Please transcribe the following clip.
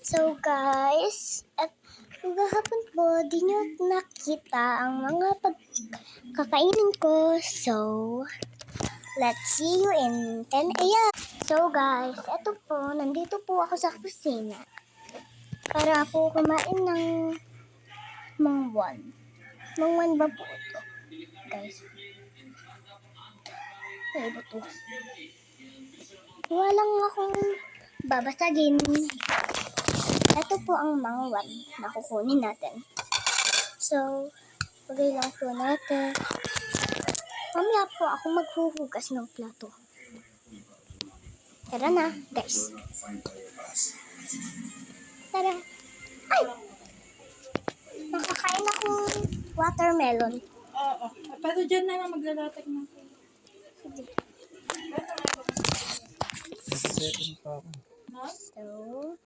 So guys, at kagahapon po, di nyo nakita ang mga pagkakainin ko. So, let's see you in 10 a.m. So guys, eto po, nandito po ako sa kusina para po kumain ng mangwan. Mangwan ba po ito? Guys, ay ba ito? Walang akong babasagin. Ito po ang mangwan na kukunin natin. So, pagay lang po natin. Mamaya po ako maghuhugas ng plato. Tara na, guys. Tara. Ay! Nakakain akong watermelon. Oo. Pero dyan na lang maglalatag ng Sige. no? So,